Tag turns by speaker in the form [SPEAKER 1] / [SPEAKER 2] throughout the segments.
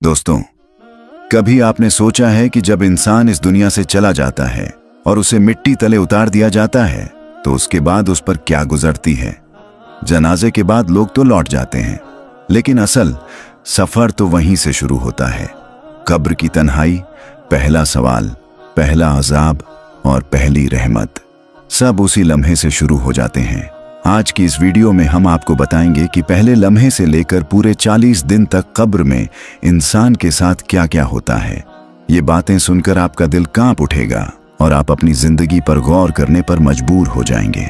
[SPEAKER 1] दोस्तों, कभी आपने सोचा है कि जब इंसान इस दुनिया से चला जाता है और उसे मिट्टी तले उतार दिया जाता है तो उसके बाद उस पर क्या गुजरती है। जनाजे के बाद लोग तो लौट जाते हैं, लेकिन असल सफर तो वहीं से शुरू होता है। कब्र की तन्हाई, पहला सवाल, पहला अजाब और पहली रहमत, सब उसी लम्हे से शुरू हो जाते हैं। आज की इस वीडियो में हम आपको बताएंगे कि पहले लम्हे से लेकर पूरे 40 दिन तक कब्र में इंसान के साथ क्या क्या होता है। ये बातें सुनकर आपका दिल कांप उठेगा और आप अपनी जिंदगी पर गौर करने पर मजबूर हो जाएंगे।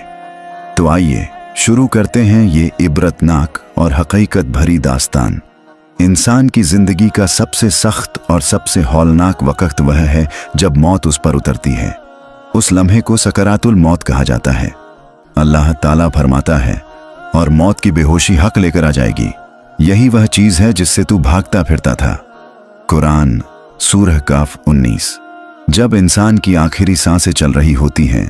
[SPEAKER 1] तो आइए शुरू करते हैं ये इबरतनाक और हकीकत भरी दास्तान। इंसान की जिंदगी का सबसे सख्त और सबसे हौलनाक वक्त वह है जब मौत उस पर उतरती है। उस लम्हे को सकरातुल मौत कहा जाता है। अल्लाह ताला फरमाता है, और मौत की बेहोशी हक लेकर आ जाएगी। यही वह चीज है जिससे तू भागता फिरता था। कुरान सूरह काफ 19। जब इंसान की आखिरी सांसें चल रही होती हैं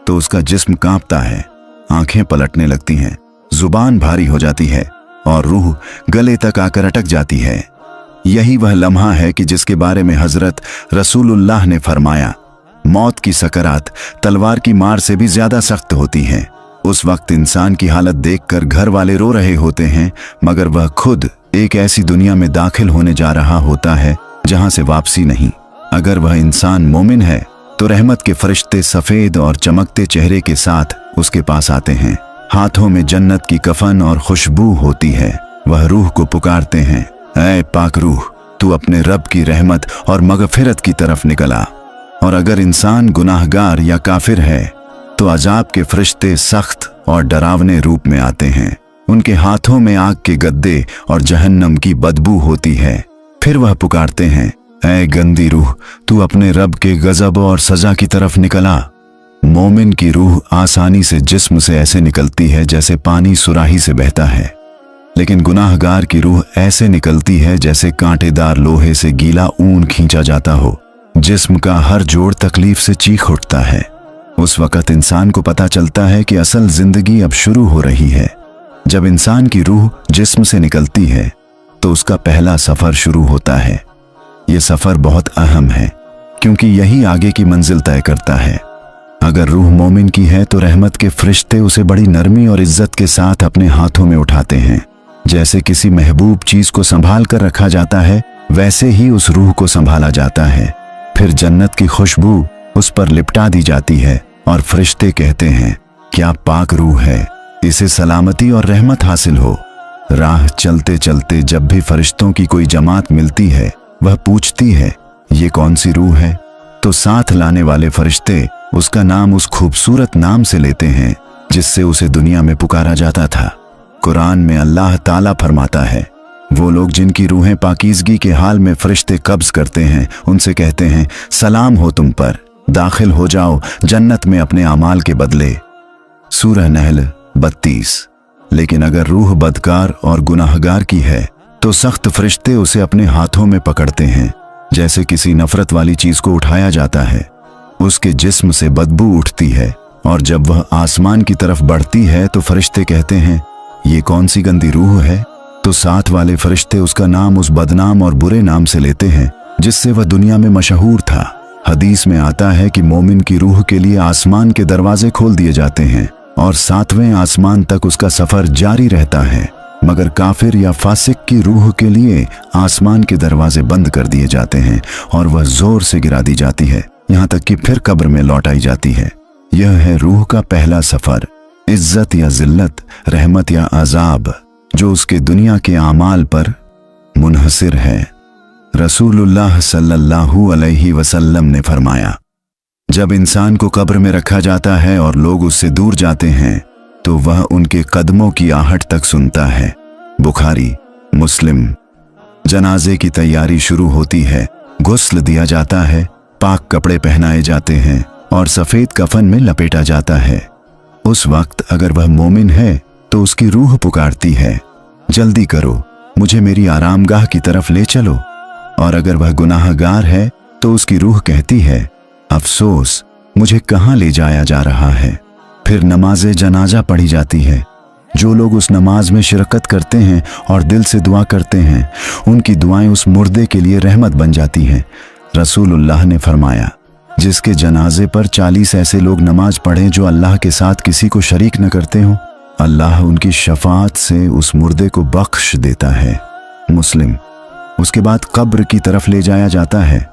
[SPEAKER 1] तो उसका जिस्म कांपता है, आंखें पलटने लगती हैं, जुबान भारी हो जाती है और रूह गले तक आकर अटक जाती है। यही वह लम्हा है कि जिसके बारे में हजरत रसूलुल्लाह ने फरमाया, मौत की सकरात तलवार की मार से भी ज्यादा सख्त होती है। उस वक्त इंसान की हालत देखकर घर वाले रो रहे होते हैं, मगर वह खुद एक ऐसी दुनिया में दाखिल होने जा रहा होता है जहां से वापसी नहीं। अगर वह इंसान मोमिन है तो रहमत के फरिश्ते सफेद और चमकते चेहरे के साथ उसके पास आते हैं। हाथों में जन्नत की कफन और खुशबू होती है। वह रूह को पुकारते हैं, ऐ पाक रूह, तू अपने रब की रहमत और मगफिरत की तरफ निकल आ। और अगर इंसान गुनाहगार या काफिर है तो अजाब के फरिश्ते सख्त और डरावने रूप में आते हैं। उनके हाथों में आग के गद्दे और जहन्नम की बदबू होती है। फिर वह पुकारते हैं, ऐ गंदी रूह, तू अपने रब के गजब और सजा की तरफ निकल आ। मोमिन की रूह आसानी से जिस्म से ऐसे निकलती है जैसे पानी सुराही से बहता है, लेकिन गुनाहगार की रूह ऐसे निकलती है जैसे कांटेदार लोहे से गीला ऊन खींचा जाता हो। जिस्म का हर जोड़ तकलीफ से चीख उठता है। उस वक्त इंसान को पता चलता है कि असल जिंदगी अब शुरू हो रही है। जब इंसान की रूह जिस्म से निकलती है तो उसका पहला सफर शुरू होता है। यह सफर बहुत अहम है क्योंकि यही आगे की मंजिल तय करता है। अगर रूह मोमिन की है तो रहमत के फरिश्ते उसे बड़ी नरमी और इज्जत के साथ अपने हाथों में उठाते हैं। जैसे किसी महबूब चीज को संभाल कर रखा जाता है, वैसे ही उस रूह को संभाला जाता है। फिर जन्नत की खुशबू उस पर लिपटा दी जाती है और फरिश्ते कहते हैं, क्या पाक रूह है, इसे सलामती और रहमत हासिल हो। राह चलते चलते जब भी फरिश्तों की कोई जमात मिलती है, वह पूछती है, ये कौन सी रूह है। तो साथ लाने वाले फरिश्ते उसका नाम उस खूबसूरत नाम से लेते हैं जिससे उसे दुनिया में पुकारा जाता था। कुरान में अल्लाह ताला फरमाता है, वो लोग जिनकी रूहें पाकीज़गी के हाल में फरिश्ते कब्ज करते हैं, उनसे कहते हैं, सलाम हो तुम पर, दाखिल हो जाओ जन्नत में अपने अमाल के बदले। सूरह नहल 32। लेकिन अगर रूह बदकार और गुनाहगार की है तो सख्त फरिश्ते उसे अपने हाथों में पकड़ते हैं, जैसे किसी नफरत वाली चीज को उठाया जाता है। उसके जिस्म से बदबू उठती है और जब वह आसमान की तरफ बढ़ती है तो फरिश्ते कहते हैं, ये कौन सी गंदी रूह है। तो साथ वाले फरिश्ते उसका नाम उस बदनाम और बुरे नाम से लेते हैं जिससे वह दुनिया में मशहूर था। हदीस में आता है कि मोमिन की रूह के लिए आसमान के दरवाजे खोल दिए जाते हैं और 7वें आसमान तक उसका सफर जारी रहता है, मगर काफिर या फासिक की रूह के लिए आसमान के दरवाजे बंद कर दिए जाते हैं और वह जोर से गिरा दी जाती है, यहाँ तक कि फिर कब्र में लौटाई जाती है। यह है रूह का पहला सफर, इज्जत या जिल्लत, रहमत या अजाब, जो उसके दुनिया के आमाल पर मुनहसिर है। रसूलुल्लाह सल्लल्लाहु अलैहि वसल्लम ने फरमाया, जब इंसान को कब्र में रखा जाता है और लोग उससे दूर जाते हैं तो वह उनके कदमों की आहट तक सुनता है। बुखारी मुस्लिम। जनाजे की तैयारी शुरू होती है, गुस्ल दिया जाता है, पाक कपड़े पहनाए जाते हैं और सफेद कफन में लपेटा जाता है। उस वक्त अगर वह मोमिन है तो उसकी रूह पुकारती है, जल्दी करो, मुझे मेरी आरामगाह की तरफ ले चलो। और अगर वह गुनाहगार है तो उसकी रूह कहती है, अफसोस, मुझे कहाँ ले जाया जा रहा है। फिर नमाज़े जनाजा पढ़ी जाती है। जो लोग उस नमाज में शिरकत करते हैं और दिल से दुआ करते हैं, उनकी दुआएं उस मुर्दे के लिए रहमत बन जाती हैं। रसूलुल्लाह ने फरमाया, जिसके जनाजे पर 40 ऐसे लोग नमाज पढ़ें जो अल्लाह के साथ किसी को शरीक न करते हों, अल्लाह उनकी शफाअत से उस मुर्दे को बख्श देता है। मुस्लिम। उसके बाद कब्र की तरफ ले जाया जाता है।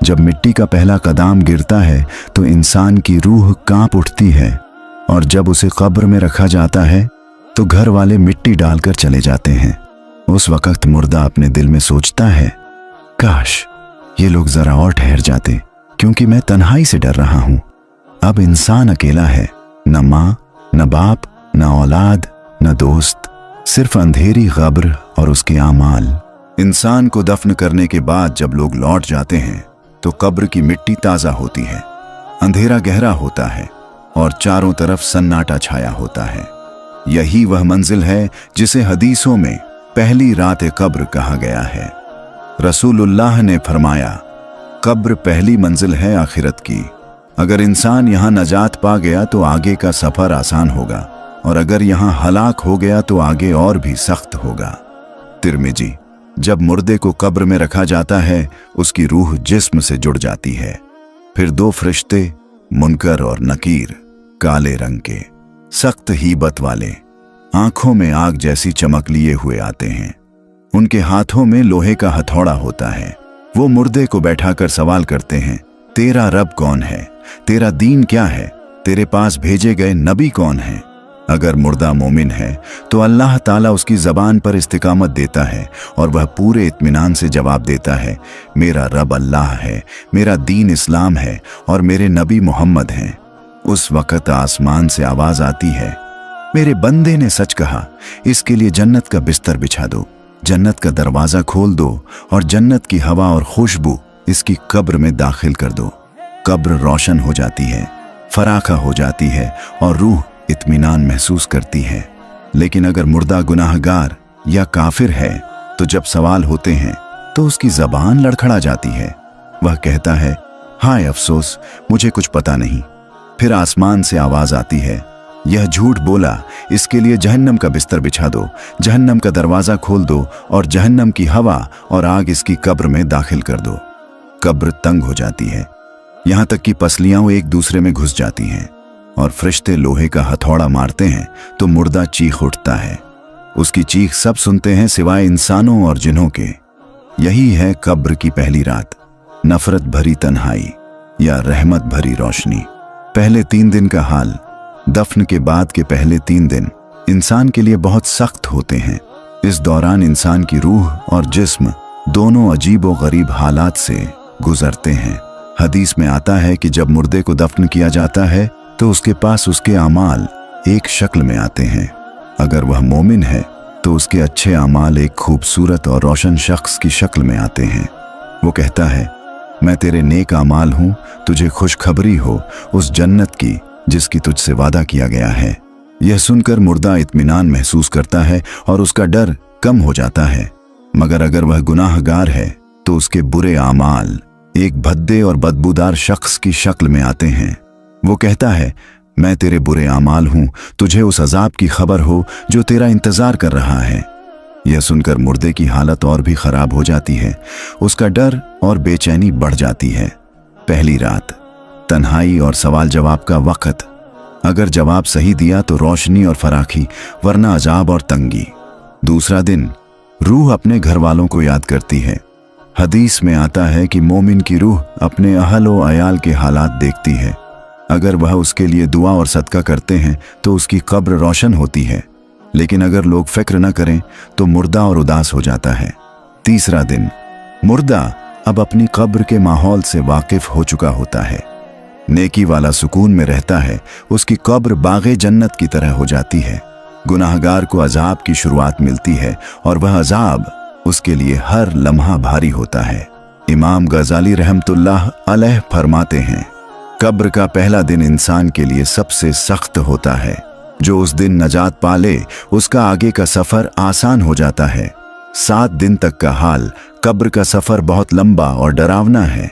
[SPEAKER 1] जब मिट्टी का पहला कदम गिरता है तो इंसान की रूह कांप उठती है, और जब उसे कब्र में रखा जाता है तो घर वाले मिट्टी डालकर चले जाते हैं। उस वक्त मुर्दा अपने दिल में सोचता है, काश ये लोग जरा और ठहर जाते, क्योंकि मैं तन्हाई से डर रहा हूं। अब इंसान अकेला है, न माँ, न बाप, न औलाद, न दोस्त, सिर्फ अंधेरी कब्र और उसके आमाल। इंसान को दफन करने के बाद जब लोग लौट जाते हैं तो कब्र की मिट्टी ताजा होती है, अंधेरा गहरा होता है और चारों तरफ सन्नाटा छाया होता है। यही वह मंजिल है जिसे हदीसों में पहली रात कब्र कहा गया है। रसूलुल्लाह ने फरमाया, कब्र पहली मंजिल है आखिरत की। अगर इंसान यहाँ नजात पा गया तो आगे का सफर आसान होगा, और अगर यहाँ हलाक हो गया तो आगे और भी सख्त होगा। तिरमिजी। जब मुर्दे को कब्र में रखा जाता है, उसकी रूह जिस्म से जुड़ जाती है। फिर 2 फरिश्ते, मुनकर और नकीर, काले रंग के, सख्त हीबत वाले, आंखों में आग जैसी चमक लिए हुए आते हैं। उनके हाथों में लोहे का हथौड़ा होता है। वो मुर्दे को बैठाकर सवाल करते हैं, तेरा रब कौन है? तेरा दीन क्या है? तेरे पास भेजे गए नबी कौन है? अगर मुर्दा मोमिन है तो अल्लाह ताला उसकी ज़बान पर इस्तिकामत देता है और वह पूरे इत्मीनान से जवाब देता है, मेरा रब अल्लाह है, मेरा दीन इस्लाम है और मेरे नबी मोहम्मद हैं। उस वक़्त आसमान से आवाज़ आती है, मेरे बंदे ने सच कहा, इसके लिए जन्नत का बिस्तर बिछा दो, जन्नत का दरवाज़ा खोल दो और जन्नत की हवा और खुशबू इसकी कब्र में दाखिल कर दो। कब्र रोशन हो जाती है, फराखा हो जाती है और रूह इत्मीनान महसूस करती है। लेकिन अगर मुर्दा गुनाहगार या काफिर है तो जब सवाल होते हैं तो उसकी ज़बान लड़खड़ा जाती है। वह कहता है, हाय अफसोस, मुझे कुछ पता नहीं। फिर आसमान से आवाज़ आती है, यह झूठ बोला, इसके लिए जहन्नम का बिस्तर बिछा दो, जहन्नम का दरवाज़ा खोल दो और जहन्नम की हवा और आग इसकी कब्र में दाखिल कर दो। कब्र तंग हो जाती है, यहाँ तक कि पसलियाँ एक दूसरे में घुस जाती हैं और फरिश्ते लोहे का हथौड़ा मारते हैं तो मुर्दा चीख उठता है। उसकी चीख सब सुनते हैं सिवाय इंसानों और जिन्हों के। यही है कब्र की पहली रात, नफरत भरी तन्हाई या रहमत भरी रोशनी। पहले 3 दिन का हाल, दफन के बाद के पहले 3 दिन इंसान के लिए बहुत सख्त होते हैं। इस दौरान इंसान की रूह और जिस्म दोनों अजीब व गरीब हालात से गुजरते हैं। हदीस में आता है कि जब मुर्दे को दफन किया जाता है तो उसके पास उसके आमाल एक शक्ल में आते हैं। अगर वह मोमिन है तो उसके अच्छे आमाल एक खूबसूरत और रोशन शख्स की शक्ल में आते हैं। वो कहता है, मैं तेरे नेक आमाल हूँ, तुझे खुशखबरी हो उस जन्नत की जिसकी तुझसे वादा किया गया है। यह सुनकर मुर्दा इत्मीनान महसूस करता है और उसका डर कम हो जाता है। मगर अगर वह गुनाहगार है तो उसके बुरे आमाल एक भद्दे और बदबूदार शख्स की शक्ल में आते हैं। वो कहता है, मैं तेरे बुरे आमाल हूँ, तुझे उस अजाब की खबर हो जो तेरा इंतजार कर रहा है। यह सुनकर मुर्दे की हालत और भी खराब हो जाती है। उसका डर और बेचैनी बढ़ जाती है। पहली रात, तन्हाई और सवाल जवाब का वक़्त। अगर जवाब सही दिया तो रोशनी और फराखी, वरना अजाब और तंगी। दूसरा दिन, रूह अपने घर वालों को याद करती है। हदीस में आता है कि मोमिन की रूह अपने अहल व अयाल के हालात देखती है। अगर वह उसके लिए दुआ और सदका करते हैं तो उसकी कब्र रोशन होती है, लेकिन अगर लोग फिक्र न करें तो मुर्दा और उदास हो जाता है। तीसरा दिन, मुर्दा अब अपनी कब्र के माहौल से वाकिफ हो चुका होता है, नेकी वाला सुकून में रहता है। उसकी कब्र बाग़े जन्नत की तरह हो जाती है। गुनाहगार को अजाब की शुरुआत मिलती है और वह अजाब उसके लिए हर लम्हा भारी होता है। इमाम गजाली रहमतुल्लाह अलैह फरमाते हैं, कब्र का पहला दिन इंसान के लिए सबसे सख्त होता है। जो उस दिन नजात पाले उसका आगे का सफर आसान हो जाता है। 7 दिन तक का हाल, कब्र का सफर बहुत लंबा और डरावना है।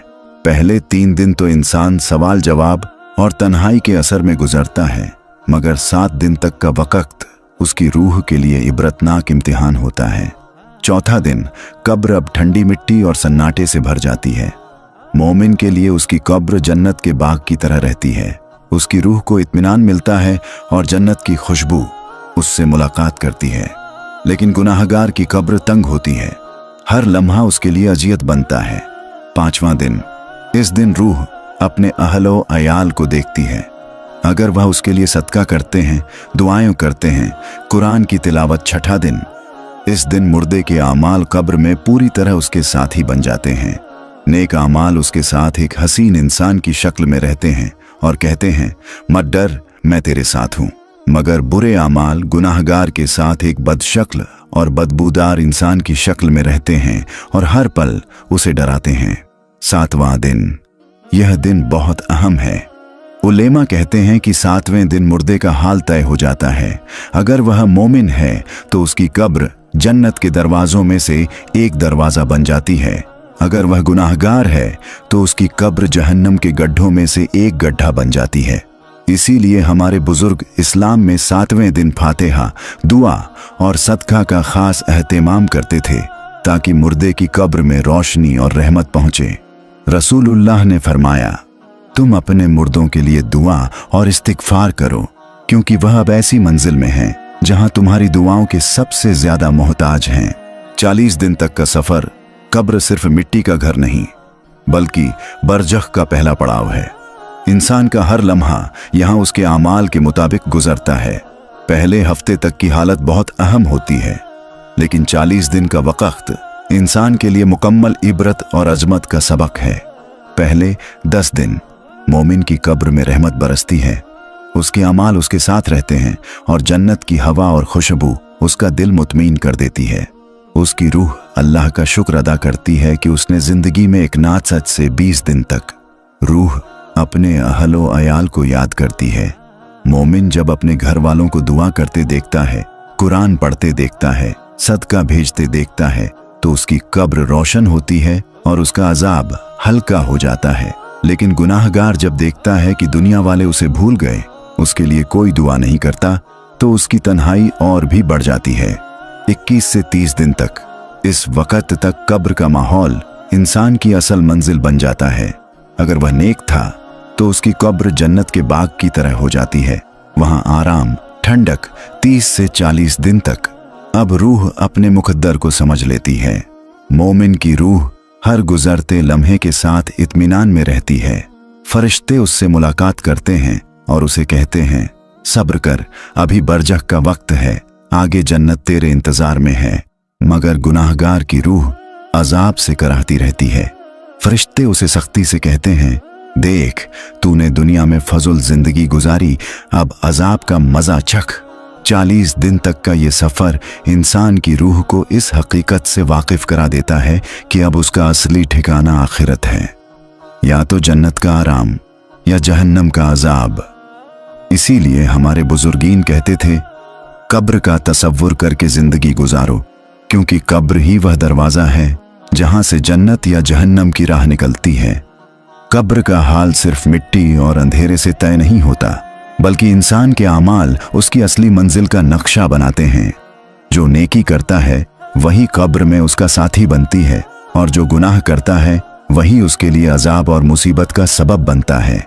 [SPEAKER 1] पहले 3 दिन तो इंसान सवाल जवाब और तन्हाई के असर में गुजरता है, मगर 7 दिन तक का वक़्त उसकी रूह के लिए इबरतनाक इम्तिहान होता है। चौथा दिन कब्र अब ठंडी मिट्टी और सन्नाटे से भर जाती है। मोमिन के लिए उसकी कब्र जन्नत के बाग की तरह रहती है। उसकी रूह को इत्मीनान मिलता है और जन्नत की खुशबू उससे मुलाकात करती है। लेकिन गुनाहगार की कब्र तंग होती है, हर लम्हा उसके लिए अजियत बनता है। पांचवां दिन, इस दिन रूह अपने अहलो अयाल को देखती है। अगर वह उसके लिए सदका करते हैं, दुआएं करते हैं, कुरान की तिलावत। छठा दिन, इस दिन मुर्दे के आमाल कब्र में पूरी तरह उसके साथी बन जाते हैं। नेक आमाल उसके साथ एक हसीन इंसान की शक्ल में रहते हैं और कहते हैं, मत डर, मैं तेरे साथ हूं। मगर बुरे आमाल गुनाहगार के साथ एक बदशक्ल और बदबूदार इंसान की शक्ल में रहते हैं और हर पल उसे डराते हैं। सातवां दिन, यह दिन बहुत अहम है। उलेमा कहते हैं कि सातवें दिन मुर्दे का हाल तय हो जाता है। अगर वह मोमिन है तो उसकी कब्र जन्नत के दरवाजों में से एक दरवाजा बन जाती है। अगर वह गुनाहगार है तो उसकी कब्र जहन्नम के गड्ढों में से एक गड्ढा बन जाती है। इसीलिए हमारे बुजुर्ग इस्लाम में सातवें दिन फातिहा, दुआ और सदका का खास एहतिमाम करते थे ताकि मुर्दे की कब्र में रोशनी और रहमत पहुंचे। रसूलुल्लाह ने फरमाया, तुम अपने मुर्दों के लिए दुआ और इस्तिगफार करो, क्योंकि वह अब ऐसी मंजिल में हैं जहां तुम्हारी दुआओं के सबसे ज्यादा मोहताज हैं। 40 दिन तक का सफर कब्र सिर्फ मिट्टी का घर नहीं, बल्कि बरजख का पहला पड़ाव है। इंसान का हर लम्हा यहां उसके आमाल के मुताबिक गुजरता है। पहले हफ्ते तक की हालत बहुत अहम होती है, लेकिन 40 दिन का वक्त इंसान के लिए मुकम्मल इबरत और अजमत का सबक है। पहले 10 दिन मोमिन की कब्र में रहमत बरसती है, उसके अमाल उसके साथ रहते हैं और जन्नत की हवा और खुशबू उसका दिल मुतमीन कर देती है। उसकी रूह अल्लाह का शुक्र अदा करती है कि उसने जिंदगी में एक नासच से 20 दिन तक। रूह अपने अहलो अयाल को याद करती है। मोमिन जब अपने घर वालों को दुआ करते देखता है, कुरान पढ़ते देखता है, सदका भेजते देखता है, तो उसकी कब्र रोशन होती है और उसका अजाब हल्का हो जाता है। लेकिन गुनाहगार जब देखता है कि दुनिया वाले उसे भूल गए, उसके लिए कोई दुआ नहीं करता, तो उसकी तन्हाई और भी बढ़ जाती है। 21 से 30 दिन तक, इस वक्त तक कब्र का माहौल इंसान की असल मंजिल बन जाता है। अगर वह नेक था तो उसकी कब्र जन्नत के बाग की तरह हो जाती है। वहां आराम, ठंडक 30 से 40 दिन तक। अब रूह अपने मुकद्दर को समझ लेती है। मोमिन की रूह हर गुजरते लम्हे के साथ इत्मीनान में रहती है। फरिश्ते उससे मुलाकात करते हैं और उसे कहते हैं, सब्र कर, अभी बरजख का वक्त है, आगे जन्नत तेरे इंतजार में है। मगर गुनाहगार की रूह अजाब से कराहती रहती है। फरिश्ते उसे सख्ती से कहते हैं, देख, तूने दुनिया में फजुल जिंदगी गुजारी, अब अजाब का मजा चख। 40 दिन तक का ये सफर इंसान की रूह को इस हकीकत से वाकिफ करा देता है कि अब उसका असली ठिकाना आखिरत है, या तो जन्नत का आराम या जहन्नम का अजाब। इसीलिए हमारे बुजुर्गीन कहते थे, कब्र का तसव्वुर करके जिंदगी गुजारो, क्योंकि कब्र ही वह दरवाजा है जहां से जन्नत या जहन्नम की राह निकलती है। कब्र का हाल सिर्फ मिट्टी और अंधेरे से तय नहीं होता, बल्कि इंसान के आमाल उसकी असली मंजिल का नक्शा बनाते हैं। जो नेकी करता है वही कब्र में उसका साथी बनती है, और जो गुनाह करता है वही उसके लिए अजाब और मुसीबत का सबब बनता है।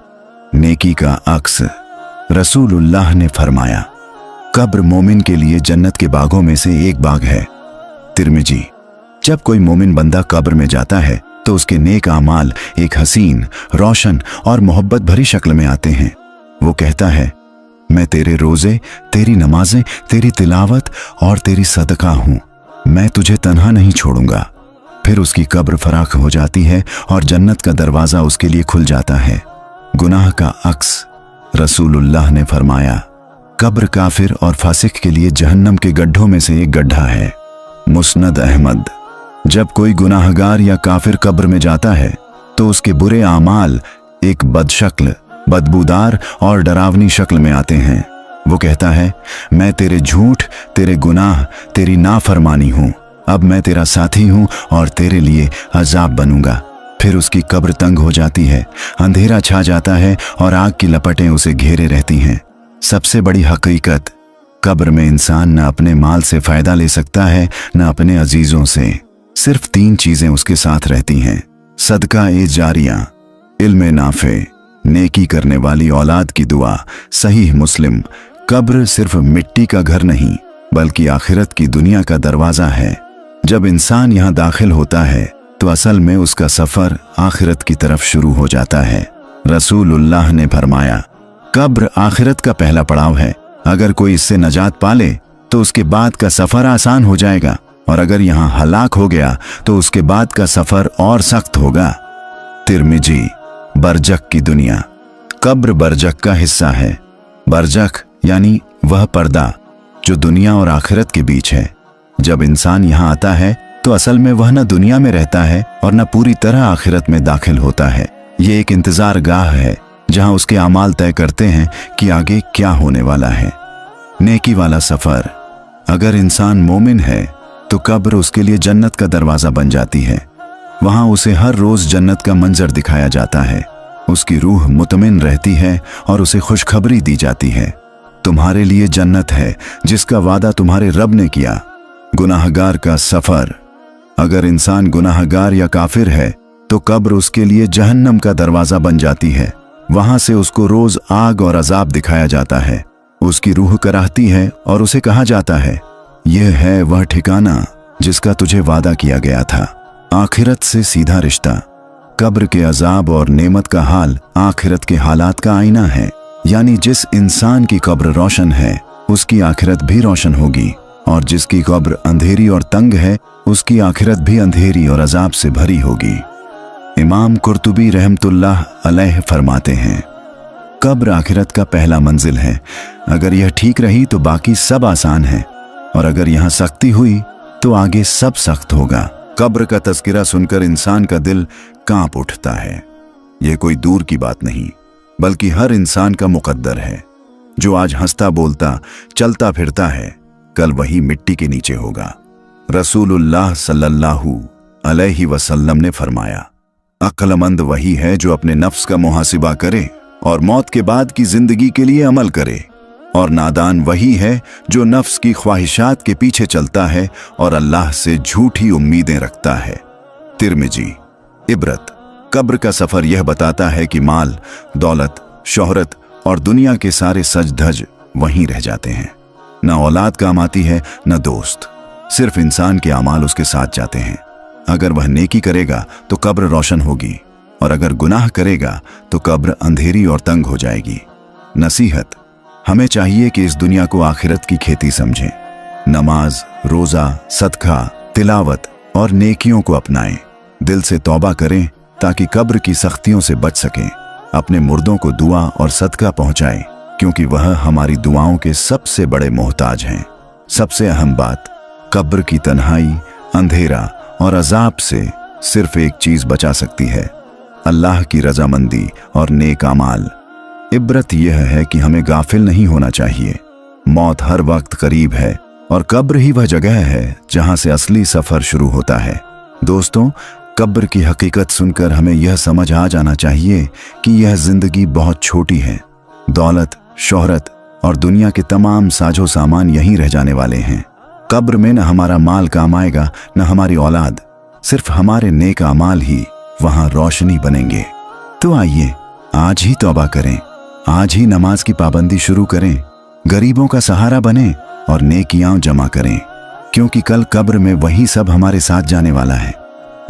[SPEAKER 1] नेकी का अक्स, रसूलुल्लाह ने फरमाया, कब्र मोमिन के लिए जन्नत के बागों में से एक बाग है। तिर्मिजी। जब कोई मोमिन बंदा कब्र में जाता है तो उसके नेक आमाल एक हसीन, रोशन और मोहब्बत भरी शक्ल में आते हैं। वो कहता है, मैं तेरे रोजे, तेरी नमाजें, तेरी तिलावत और तेरी सदका हूं, मैं तुझे तन्हा नहीं छोड़ूंगा। फिर उसकी कब्र फराख हो जाती है और जन्नत का दरवाजा उसके लिए खुल जाता है। गुनाह का अक्स, रसूलुल्लाह ने फरमाया, कब्र काफिर और फासिक के लिए जहन्नम के गड्ढों में से एक गड्ढा है। मुस्नद अहमद। जब कोई गुनाहगार या काफिर कब्र में जाता है तो उसके बुरे आमाल एक बदशक्ल, बदबूदार और डरावनी शक्ल में आते हैं। वो कहता है, मैं तेरे झूठ, तेरे गुनाह, तेरी नाफरमानी हूं, अब मैं तेरा साथी हूं और तेरे लिए अजाब बनूंगा। फिर उसकी कब्र तंग हो जाती है, अंधेरा छा जाता है और आग की लपटें उसे घेरे रहती हैं। सबसे बड़ी हकीकत, कब्र में इंसान न अपने माल से फायदा ले सकता है न अपने अजीजों से। सिर्फ 3 चीजें उसके साथ रहती हैं, सदका ए जारिया, इल्म नाफे, नेकी करने वाली औलाद की दुआ। सहीह मुस्लिम। कब्र सिर्फ मिट्टी का घर नहीं बल्कि आखिरत की दुनिया का दरवाजा है। जब इंसान यहाँ दाखिल होता है तो असल में उसका सफर आखिरत की तरफ शुरू हो जाता है। रसूलुल्लाह ने फरमाया, कब्र आखिरत का पहला पड़ाव है। अगर कोई इससे नजात पाले तो उसके बाद का सफर आसान हो जाएगा, और अगर यहाँ हलाक हो गया तो उसके बाद का सफर और सख्त होगा। तिर्मिजी। बरजक की दुनिया। कब्र बरजक का हिस्सा है। बरजक यानी वह पर्दा जो दुनिया और आखिरत के बीच है। जब इंसान यहाँ आता है तो असल में वह न दुनिया में रहता है और न पूरी तरह आखिरत में दाखिल होता है। ये एक इंतजार गाह है जहाँ उसके अमाल तय करते हैं कि आगे क्या होने वाला है। नेकी वाला सफर। अगर इंसान मोमिन है तो कब्र उसके लिए जन्नत का दरवाजा बन जाती है। वहां उसे हर रोज जन्नत का मंजर दिखाया जाता है। उसकी रूह मुतमिन रहती है और उसे खुशखबरी दी जाती है, तुम्हारे लिए जन्नत है जिसका वादा तुम्हारे रब ने किया। गुनाहगार का सफर। अगर इंसान गुनाहगार या काफिर है तो कब्र उसके लिए जहन्नम का दरवाजा बन जाती है। वहां से उसको रोज आग और अजाब दिखाया जाता है। उसकी रूह कराहती है और उसे कहा जाता है, यह है वह ठिकाना जिसका तुझे वादा किया गया था। आखिरत से सीधा रिश्ता। कब्र के अजाब और नेमत का हाल आखिरत के हालात का आईना है। यानी जिस इंसान की कब्र रोशन है उसकी आखिरत भी रोशन होगी, और जिसकी कब्र अंधेरी और तंग है उसकी आखिरत भी अंधेरी और अजाब से भरी होगी। इमाम कुर्तुबी रहमतुल्लाह अलैह फरमाते हैं, कब्र आखिरत का पहला मंजिल है। अगर यह ठीक रही तो बाकी सब आसान है, और अगर यहाँ सख्ती हुई तो आगे सब सख्त होगा। कब्र का तज़किरा सुनकर इंसान का दिल कांप उठता है। यह कोई दूर की बात नहीं बल्कि हर इंसान का मुकद्दर है। जो आज हंसता बोलता चलता फिरता है कल वही मिट्टी के नीचे होगा। रसूलुल्लाह सल्लल्लाहु अलैहि वसल्लम ने फरमाया, अक्लमंद वही है जो अपने नफ्स का मुहासिबा करे और मौत के बाद की जिंदगी के लिए अमल करे, और नादान वही है जो नफ्स की ख्वाहिशात के पीछे चलता है और अल्लाह से झूठी उम्मीदें रखता है। तिर्मिजी। इबरत। कब्र का सफर यह बताता है कि माल, दौलत, शोहरत और दुनिया के सारे सज धज वहीं रह जाते हैं। न औलाद काम आती है न दोस्त, सिर्फ इंसान के अमाल उसके साथ जाते हैं। अगर वह नेकी करेगा तो कब्र रोशन होगी, और अगर गुनाह करेगा तो कब्र अंधेरी और तंग हो जाएगी। नसीहत। हमें चाहिए कि इस दुनिया को आखिरत की खेती समझें। नमाज, रोजा, सदका, तिलावत और नेकियों को अपनाएं। दिल से तौबा करें ताकि कब्र की सख्तियों से बच सकें। अपने मुर्दों को दुआ और सदका पहुंचाएं, क्योंकि वह हमारी दुआओं के सबसे बड़े मोहताज हैं। सबसे अहम बात, कब्र की तन्हाई, अंधेरा और अजाब से सिर्फ एक चीज बचा सकती है, अल्लाह की रजामंदी और नेक अमाल। इबरत यह है कि हमें गाफिल नहीं होना चाहिए। मौत हर वक्त करीब है और कब्र ही वह जगह है जहां से असली सफर शुरू होता है। दोस्तों, कब्र की हकीकत सुनकर हमें यह समझ आ जाना चाहिए कि यह जिंदगी बहुत छोटी है। दौलत, शोहरत और दुनिया के तमाम साजो सामान यहीं रह जाने वाले हैं। कब्र में न हमारा माल काम आएगा न हमारी औलाद, सिर्फ हमारे नेक अमाल ही वहां रोशनी बनेंगे। तो आइए आज ही तौबा करें, आज ही नमाज की पाबंदी शुरू करें, गरीबों का सहारा बने और नेकियां जमा करें, क्योंकि कल कब्र में वही सब हमारे साथ जाने वाला है।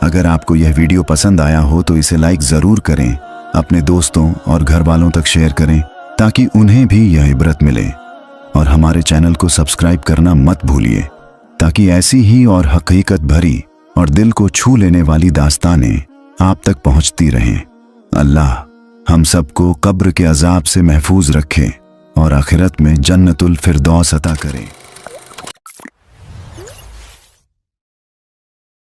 [SPEAKER 1] अगर आपको यह वीडियो पसंद आया हो तो इसे लाइक जरूर करें, अपने दोस्तों और घर वालों तक शेयर करें ताकि उन्हें भी यह इबरत मिले, और हमारे चैनल को सब्सक्राइब करना मत भूलिए ताकि ऐसी ही और हकीकत भरी और दिल को छू लेने वाली दास्तानें आप तक पहुंचती रहें। अल्लाह हम सबको कब्र के अजाब से महफूज रखे और आखिरत में जन्नतुल फिरदौस अता करे।